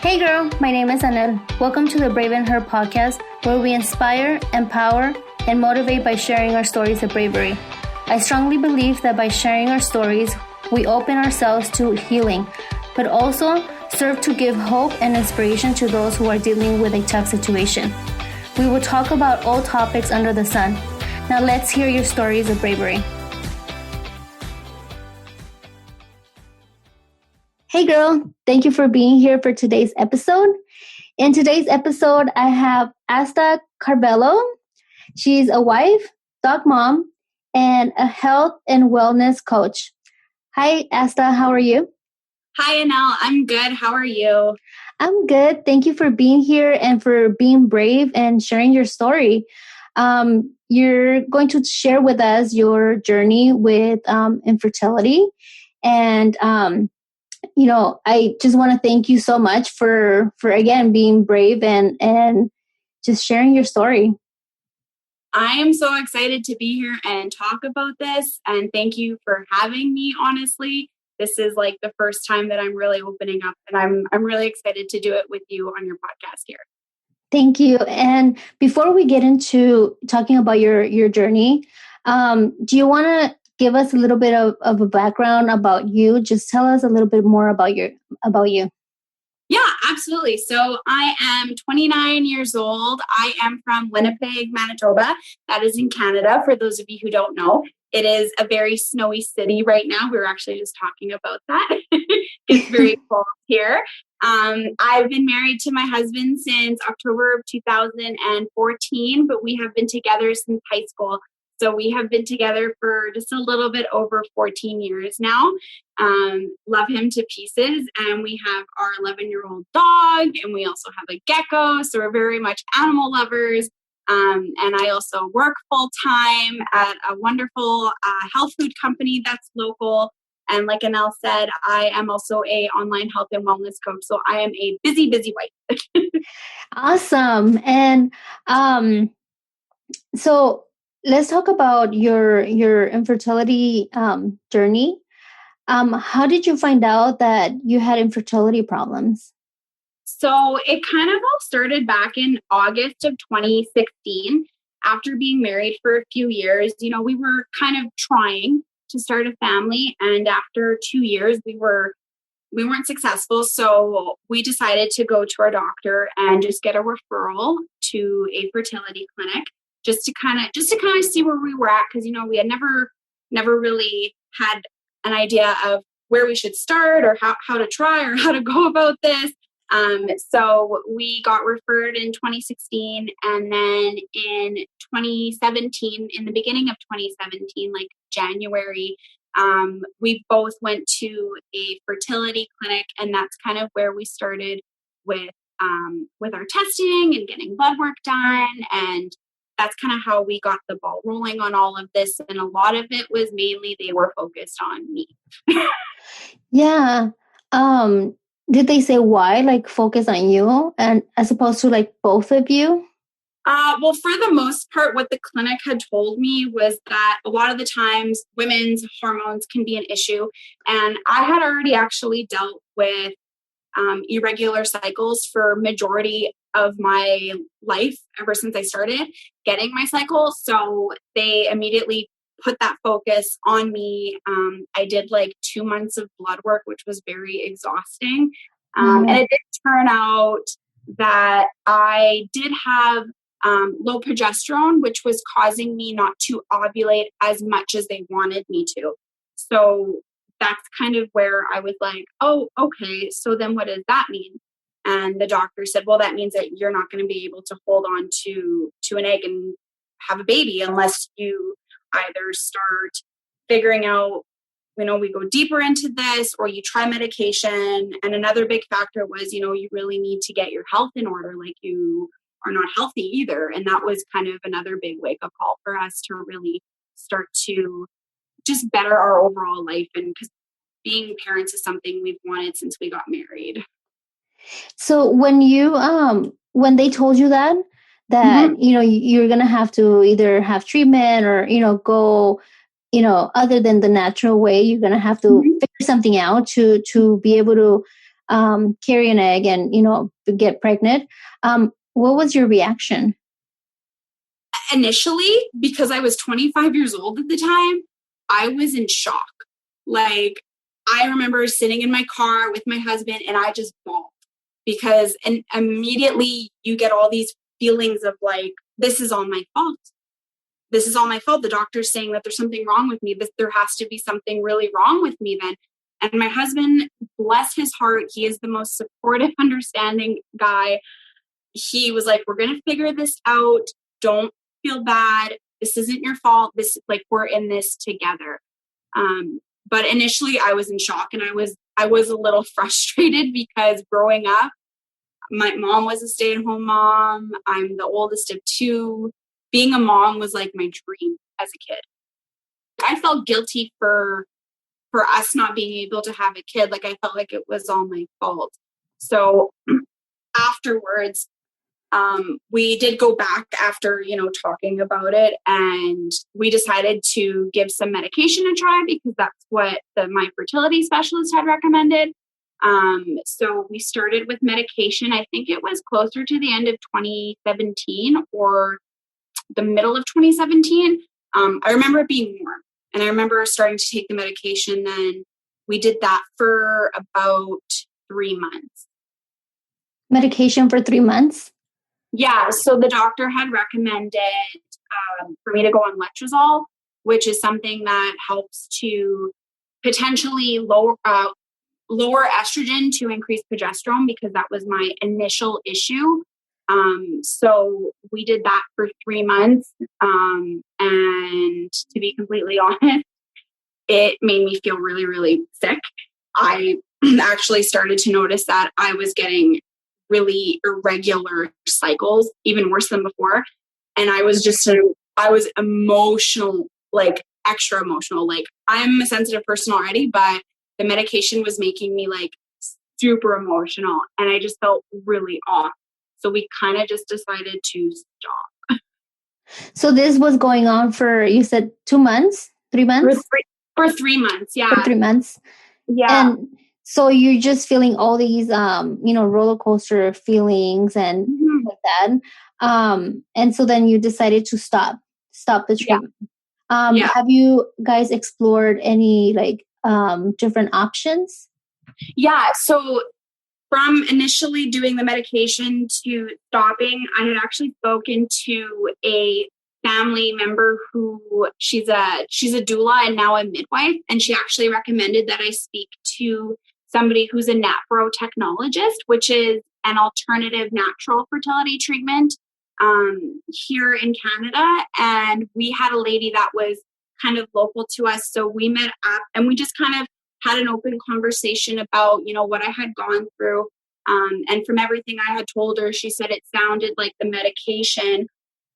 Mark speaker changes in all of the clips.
Speaker 1: Hey girl, my name is Anel. Welcome to the Brave in Her podcast, where we inspire, empower, and motivate by sharing our stories of bravery. I strongly believe that by sharing our stories, we open ourselves to healing, but also serve to give hope and inspiration to those who are dealing with a tough situation. We will talk about all topics under the sun. Now let's hear your stories of bravery. Hey girl, thank you for being here for today's episode. In today's episode, I have Asta Carvalho. She's a wife, dog mom, and a health and wellness coach. Hi Asta, how are you?
Speaker 2: Hi Anel, I'm good. How are you?
Speaker 1: I'm good. Thank you for being here and for being brave and sharing your story. You're going to share with us your journey with infertility. And I just want to thank you so much for again being brave and just sharing your story.
Speaker 2: I am so excited to be here and talk about this, and thank you for having me. Honestly, this is like the first time that I'm really opening up, and I'm really excited to do it with you on your podcast here.
Speaker 1: Thank you. And before we get into talking about your journey, do you want to give us a little bit of a background about you? Just tell us a little bit more about you.
Speaker 2: Yeah, absolutely. So I am 29 years old. I am from Winnipeg, Manitoba. That is in Canada. For those of you who don't know, it is a very snowy city right now. We were actually just talking about that. It's very cold here. I've been married to my husband since October of 2014, but we have been together since high school. So we have been together for just a little bit over 14 years now. Love him to pieces. And we have our 11-year-old dog, and we also have a gecko. So we're very much animal lovers. And I also work full-time at a wonderful health food company that's local. And like Anel said, I am also a online health and wellness coach. So I am a busy, busy wife.
Speaker 1: Awesome. And so let's talk about your infertility journey. How did you find out that you had infertility problems?
Speaker 2: So it kind of all started back in August of 2016. After being married for a few years, we were kind of trying to start a family. And after 2 years, we weren't successful. So we decided to go to our doctor and just get a referral to a fertility clinic just to kind of see where we were at. Cause we had never really had an idea of where we should start or how to try or how to go about this. So we got referred in 2016, and then in 2017, in the beginning of 2017, like January, we both went to a fertility clinic, and that's kind of where we started with our testing and getting blood work done. And that's kind of how we got the ball rolling on all of this. And a lot of it was mainly they were focused on me.
Speaker 1: Yeah. Did they say why, like focus on you and as opposed to like both of you?
Speaker 2: Well, for the most part, what the clinic had told me was that a lot of the times women's hormones can be an issue. And I had already actually dealt with irregular cycles for majority of my life ever since I started getting my cycle. So they immediately put that focus on me. I did like 2 months of blood work, which was very exhausting. And it did turn out that I did have low progesterone, which was causing me not to ovulate as much as they wanted me to. So that's kind of where I was like, oh, okay, so then what does that mean? And the doctor said, well, that means that you're not going to be able to hold on to an egg and have a baby unless you either start figuring out, we go deeper into this, or you try medication. And another big factor was, you really need to get your health in order. Like, you are not healthy either. And that was kind of another big wake-up call for us to really start to just better our overall life. And because being parents is something we've wanted since we got married.
Speaker 1: So when when they told you that mm-hmm. You're gonna have to either have treatment or go other than the natural way, you're gonna have to mm-hmm. figure something out to be able to carry an egg and, get pregnant. What was your reaction?
Speaker 2: Initially, because I was 25 years old at the time, I was in shock. Like, I remember sitting in my car with my husband and I just bawled because and immediately you get all these feelings of like, this is all my fault. This is all my fault. The doctor's saying that there's something wrong with me. There has to be something really wrong with me then. And my husband, bless his heart, he is the most supportive, understanding guy. He was like, we're going to figure this out. Don't feel bad. This isn't your fault. This, like, we're in this together. But initially I was in shock and I was a little frustrated because growing up, my mom was a stay-at-home mom. I'm the oldest of two. Being a mom was like my dream as a kid. I felt guilty for us not being able to have a kid. Like, I felt like it was all my fault. So afterwards, we did go back after, talking about it, and we decided to give some medication a try because that's what my fertility specialist had recommended. So we started with medication. I think it was closer to the end of 2017 or the middle of 2017. I remember it being warm, and I remember starting to take the medication. Then we did that for about 3 months.
Speaker 1: Medication for 3 months?
Speaker 2: Yeah. So the doctor had recommended for me to go on letrozole, which is something that helps to potentially lower estrogen to increase progesterone, because that was my initial issue. So we did that for 3 months. And to be completely honest, it made me feel really, really sick. I actually started to notice that I was getting really irregular cycles, even worse than before. And I was emotional, like extra emotional. Like, I'm a sensitive person already, but the medication was making me like super emotional, and I just felt really off. So we kind of just decided to stop.
Speaker 1: So this was going on for, you said 2 months, 3 months?
Speaker 2: For 3 months, yeah.
Speaker 1: For 3 months.
Speaker 2: Yeah.
Speaker 1: And so you're just feeling all these, roller coaster feelings and like that. And so then you decided to stop the treatment. Yeah. Have you guys explored any different options?
Speaker 2: Yeah. So from initially doing the medication to stopping, I had actually spoken to a family member who she's a doula and now a midwife. And she actually recommended that I speak to somebody who's a naprotechnologist, which is an alternative natural fertility treatment here in Canada. And we had a lady that was kind of local to us. So we met up and we just kind of had an open conversation about, what I had gone through. And from everything I had told her, she said it sounded like the medication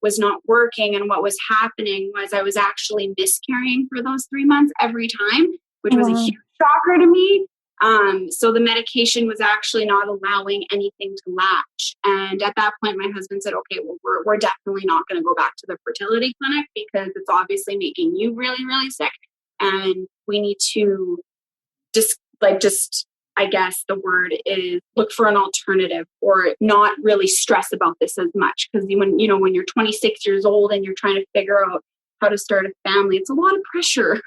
Speaker 2: was not working. And what was happening was I was actually miscarrying for those 3 months every time, which was a huge shocker to me. So the medication was actually not allowing anything to latch. And at that point, my husband said, okay, well, we're definitely not going to go back to the fertility clinic because it's obviously making you really, really sick. And we need to just, I guess the word is look for an alternative or not really stress about this as much. Because when you're 26 years old and you're trying to figure out how to start a family, it's a lot of pressure.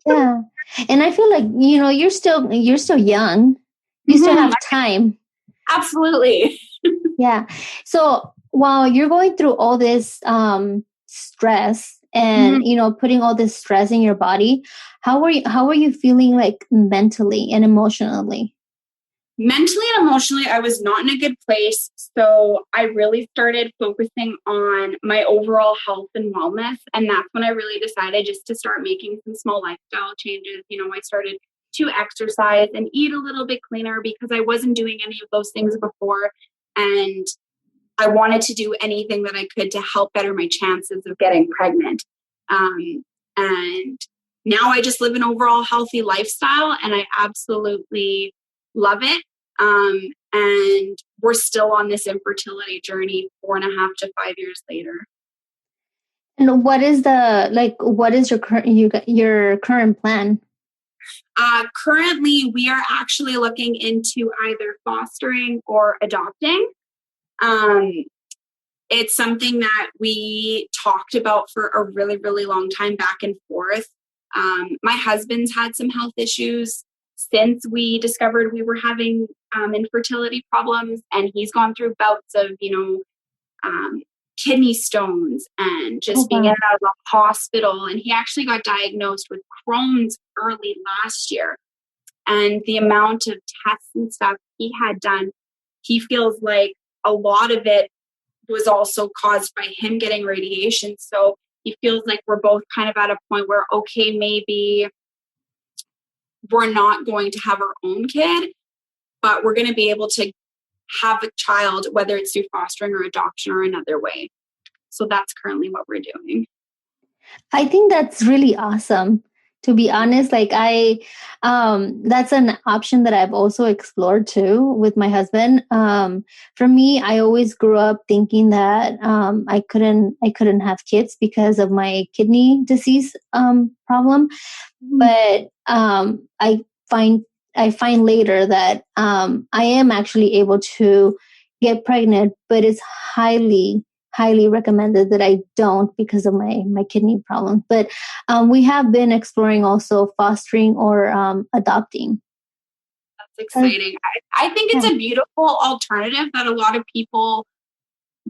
Speaker 1: Yeah. And I feel like, you're still young. You still have time.
Speaker 2: Absolutely.
Speaker 1: Yeah. So while you're going through all this stress and, putting all this stress in your body, how are you feeling like mentally and emotionally?
Speaker 2: Mentally and emotionally, I was not in a good place. So I really started focusing on my overall health and wellness. And that's when I really decided just to start making some small lifestyle changes. I started to exercise and eat a little bit cleaner because I wasn't doing any of those things before. And I wanted to do anything that I could to help better my chances of getting pregnant. And now I just live an overall healthy lifestyle and I absolutely love it. And we're still on this infertility journey 4.5 to 5 years later.
Speaker 1: And what is your current plan?
Speaker 2: Currently, we are actually looking into either fostering or adopting. Um, it's something that we talked about for a really, really long time, back and forth. My husband's had some health issues since we discovered we were having infertility problems, and he's gone through bouts of, kidney stones and just being in and out of the hospital. And he actually got diagnosed with Crohn's early last year. And the amount of tests and stuff he had done, he feels like a lot of it was also caused by him getting radiation. So he feels like we're both kind of at a point where, okay, maybe we're not going to have our own kid, but we're going to be able to have a child, whether it's through fostering or adoption or another way. So that's currently what we're doing.
Speaker 1: I think that's really awesome. To be honest, like that's an option that I've also explored too with my husband. For me, I always grew up thinking that I couldn't have kids because of my kidney disease problem. But I find later that I am actually able to get pregnant, but it's highly recommended that I don't because of my kidney problem. But we have been exploring also fostering or adopting.
Speaker 2: That's exciting. I think it's a beautiful alternative that a lot of people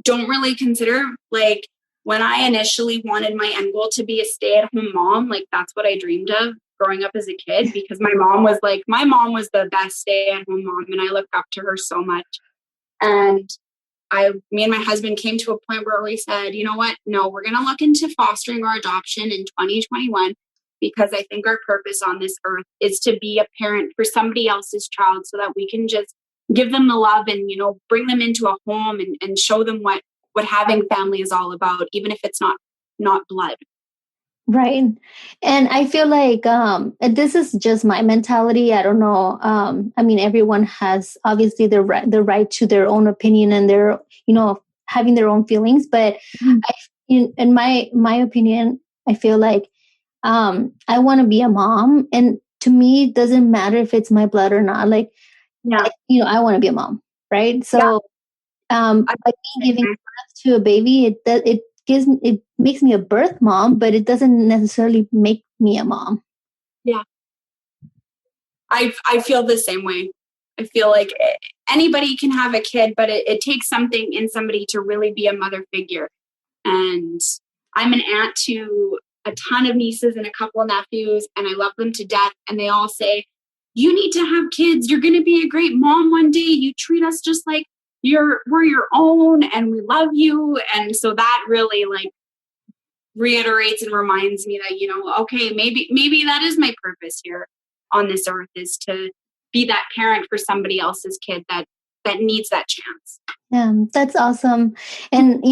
Speaker 2: don't really consider. Like, when I initially wanted my end goal to be a stay-at-home mom, like that's what I dreamed of growing up as a kid, because my mom was the best stay-at-home mom, and I looked up to her so much. And me and my husband came to a point where we said, you know what? No, we're going to look into fostering or adoption in 2021, because I think our purpose on this earth is to be a parent for somebody else's child, so that we can just give them the love and, bring them into a home and show them what having family is all about, even if it's not blood.
Speaker 1: Right. And I feel like this is just my mentality. I don't know. I mean, everyone has obviously the right to their own opinion and their, having their own feelings. But in my opinion, I feel like I want to be a mom. And to me, it doesn't matter if it's my blood or not. Like, I want to be a mom. Right. So by giving birth to a baby, it makes me a birth mom, but it doesn't necessarily make me a mom.
Speaker 2: Yeah. I feel the same way. I feel like anybody can have a kid, but it takes something in somebody to really be a mother figure. And I'm an aunt to a ton of nieces and a couple of nephews, and I love them to death. And they all say, you need to have kids. You're going to be a great mom one day. You treat us just like we're your own, and we love you. And so that really reiterates and reminds me that, okay, maybe that is my purpose here on this earth, is to be that parent for somebody else's kid that needs that chance.
Speaker 1: Yeah, that's awesome. And,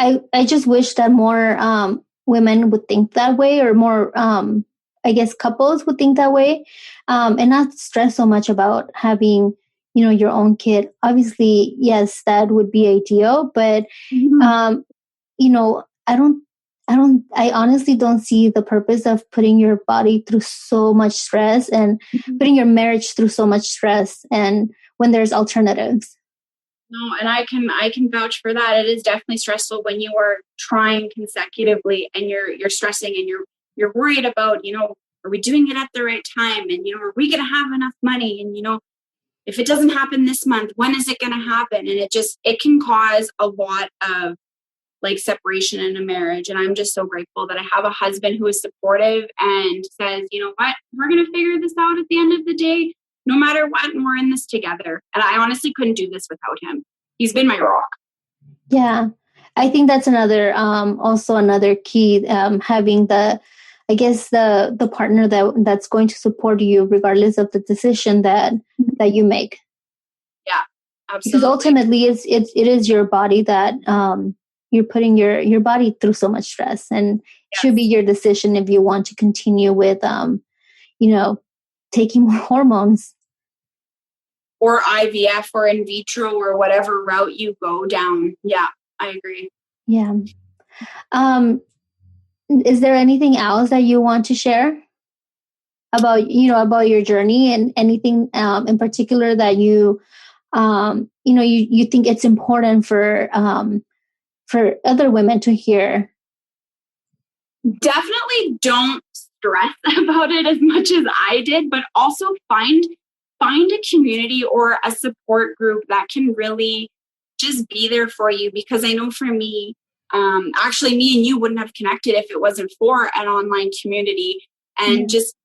Speaker 1: I just wish that more women would think that way, or more, I guess, couples would think that way, and not stress so much about having, your own kid. Obviously, yes, that would be ideal, but, I honestly don't see the purpose of putting your body through so much stress and putting your marriage through so much stress, and when there's alternatives.
Speaker 2: No, and I can vouch for that. It is definitely stressful when you are trying consecutively, and you're stressing, and you're worried about, are we doing it at the right time? And, are we going to have enough money? And, if it doesn't happen this month, when is it going to happen? And it can cause a lot of separation in a marriage. And I'm just so grateful that I have a husband who is supportive and says, you know what, we're going to figure this out at the end of the day, no matter what, and we're in this together. And I honestly couldn't do this without him. He's been my rock.
Speaker 1: Yeah. I think that's also another key, having the partner that's going to support you regardless of the decision that you make.
Speaker 2: Yeah, absolutely.
Speaker 1: Because ultimately it is your body that, you're putting your body through so much stress, and it should be your decision if you want to continue with, taking more hormones.
Speaker 2: Or IVF or in vitro or whatever route you go down. Yeah, I agree.
Speaker 1: Yeah. Is there anything else that you want to share? about your journey and anything in particular that you you think it's important for other women to hear.
Speaker 2: Definitely don't stress about it as much as I did, but also find a community or a support group that can really just be there for you. Because I know for me, actually me and you wouldn't have connected if it wasn't for an online community, and just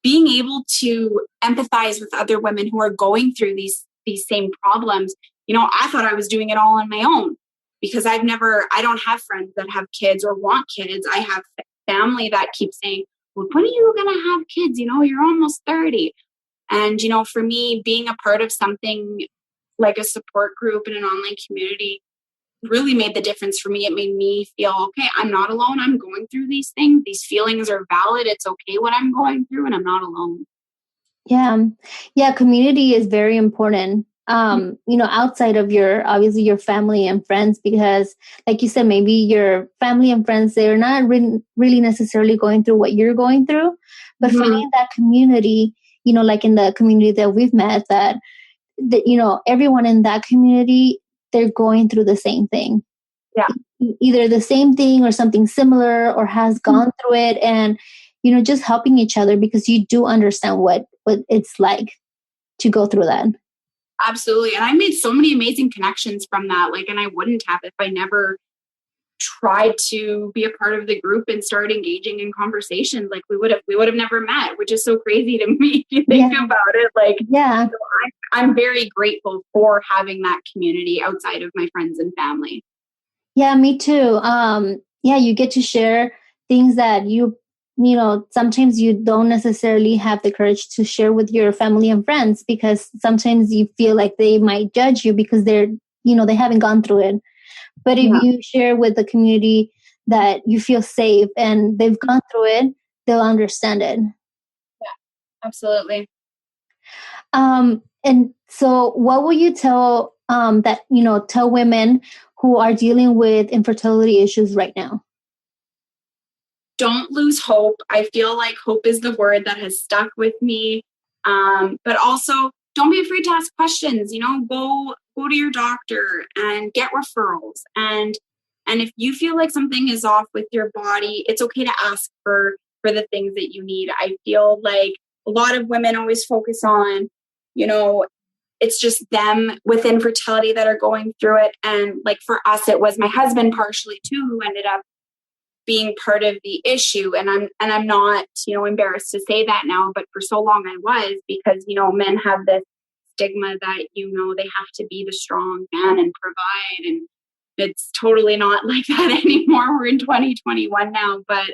Speaker 2: being able to empathize with other women who are going through these same problems. I thought I was doing it all on my own, because I don't have friends that have kids or want kids. I have family that keeps saying, well, when are you going to have kids? You're almost 30. And, for me, being a part of something like a support group in an online community really made the difference for me. It made me feel, okay, I'm not alone. I'm going through these things. These feelings are valid. It's okay what I'm going through, and I'm not alone.
Speaker 1: Yeah. Community is very important. Outside of obviously your family and friends, because like you said, maybe your family and friends, they're not really necessarily going through what you're going through, but finding that community, like in the community that we've met, that everyone in that community, they're going through the same thing.
Speaker 2: Yeah.
Speaker 1: Either the same thing or something similar, or has gone through it, and, just helping each other, because you do understand what it's like to go through that.
Speaker 2: Absolutely. And I made so many amazing connections from that. And I wouldn't have if I never tried to be a part of the group and start engaging in conversations. We would have never met, which is so crazy to me if you think about it. So I'm very grateful for having that community outside of my friends and family.
Speaker 1: Yeah, me too. You get to share things that sometimes you don't necessarily have the courage to share with your family and friends, because sometimes you feel like they might judge you because they're, they haven't gone through it. But if you share with the community that you feel safe and they've gone through it, they'll understand it.
Speaker 2: Yeah, absolutely.
Speaker 1: And so what will you tell tell women who are dealing with infertility issues right now?
Speaker 2: Don't lose hope. I feel like hope is the word that has stuck with me. But also, don't be afraid to ask questions. Go to your doctor and get referrals. And if you feel like something is off with your body, it's okay to ask for the things that you need. I feel like a lot of women always focus on, it's just them with infertility that are going through it. And for us, it was my husband partially too, who ended up being part of the issue. And I'm not, embarrassed to say that now, but for so long I was, because, men have this stigma that, they have to be the strong man and provide. And it's totally not like that anymore. We're in 2021 now, but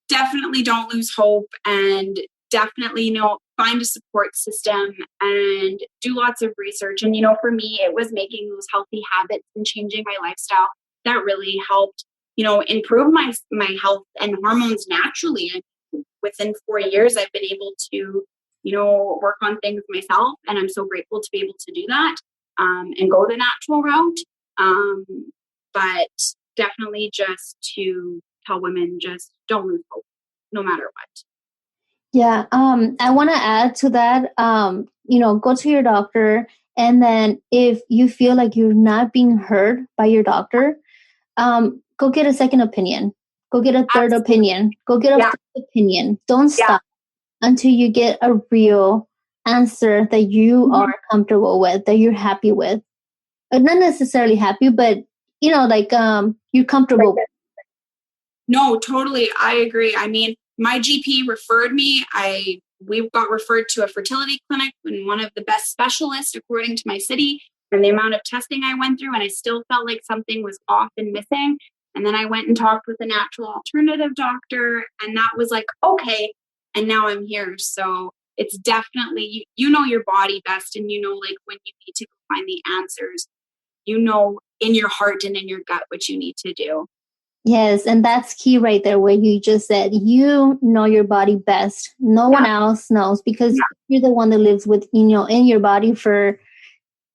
Speaker 2: definitely don't lose hope, and definitely, find a support system and do lots of research. And, for me, it was making those healthy habits and changing my lifestyle that really helped, improve my health and hormones naturally. And within 4 years, I've been able to, work on things myself. And I'm so grateful to be able to do that and go the natural route. But definitely just to tell women, just don't lose hope, no matter what.
Speaker 1: Yeah. I want to add to that, go to your doctor. And then if you feel like you're not being heard by your doctor, go get a second opinion. Go get a third opinion. Go get a fourth opinion. Don't stop until you get a real answer that you are comfortable with, that you're happy with. Not necessarily happy, but, you're comfortable with.
Speaker 2: No, totally. I agree. I mean, my GP referred me. We got referred to a fertility clinic and one of the best specialists according to my city, and the amount of testing I went through, and I still felt like something was off and missing. And then I went and talked with a natural alternative doctor, and that was like, okay. And now I'm here. So it's definitely, you know your body best, and when you need to go find the answers, in your heart and in your gut what you need to do.
Speaker 1: Yes, and that's key right there, where you just said, you know your body best. No one else knows, because you're the one that lives with, in your body for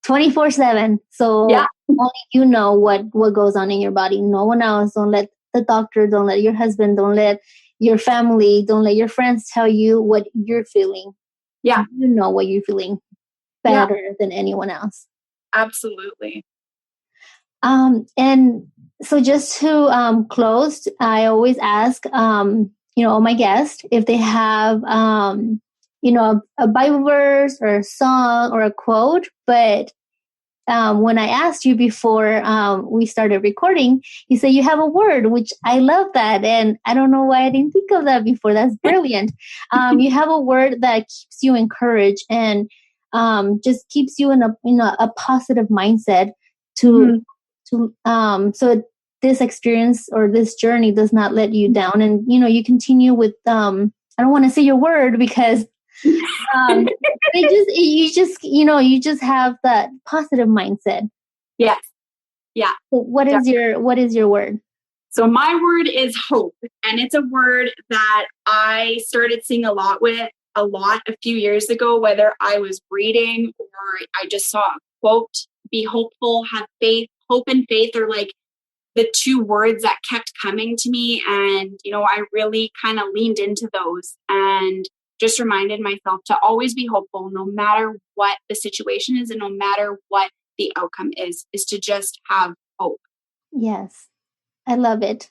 Speaker 1: 24/7. So only you know what goes on in your body. No one else. Don't let the doctor, don't let your husband, don't let your family, don't let your friends tell you what you're feeling.
Speaker 2: Yeah.
Speaker 1: You know what you're feeling better than anyone else.
Speaker 2: Absolutely.
Speaker 1: And so just to close, I always ask, all my guests if they have, a Bible verse or a song or a quote. But when I asked you before we started recording, you said you have a word, which I love that. And I don't know why I didn't think of that before. That's brilliant. You have a word that keeps you encouraged and just keeps you in a positive mindset so this experience or this journey does not let you down. And, you continue with, I don't want to say your word because you just have that positive mindset.
Speaker 2: Yes. Yeah.
Speaker 1: So what is your word?
Speaker 2: So my word is hope. And it's a word that I started seeing a lot a few years ago, whether I was reading or I just saw a quote, be hopeful, have faith. Hope and faith are like the two words that kept coming to me. And, I really kind of leaned into those and just reminded myself to always be hopeful, no matter what the situation is and no matter what the outcome is to just have hope.
Speaker 1: Yes. I love it.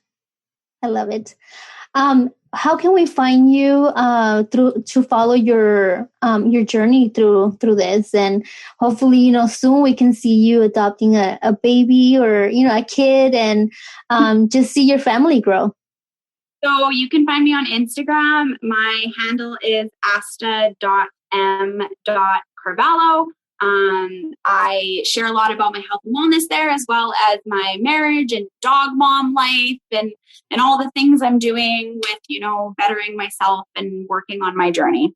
Speaker 1: How can we find you to follow your journey through this, and hopefully soon we can see you adopting a baby or a kid and just see your family grow.
Speaker 2: So you can find me on Instagram. My handle is asta.m.carvalho. I share a lot about my health and wellness there, as well as my marriage and dog mom life and all the things I'm doing with, bettering myself and working on my journey.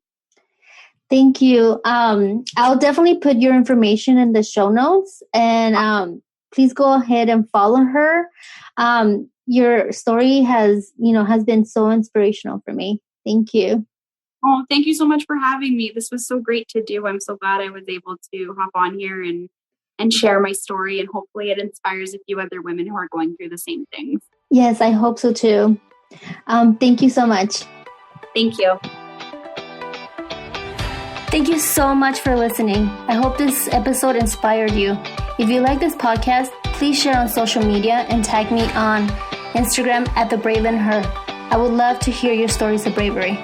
Speaker 1: Thank you. I'll definitely put your information in the show notes, and please go ahead and follow her. Your story has been so inspirational for me. Thank you.
Speaker 2: Oh, thank you so much for having me. This was so great to do. I'm so glad I was able to hop on here and share my story, and hopefully it inspires a few other women who are going through the same things.
Speaker 1: Yes, I hope so too. Thank you so much.
Speaker 2: Thank you.
Speaker 1: Thank you so much for listening. I hope this episode inspired you. If you like this podcast, please share on social media and tag me on Instagram @TheBraveandHer. I would love to hear your stories of bravery.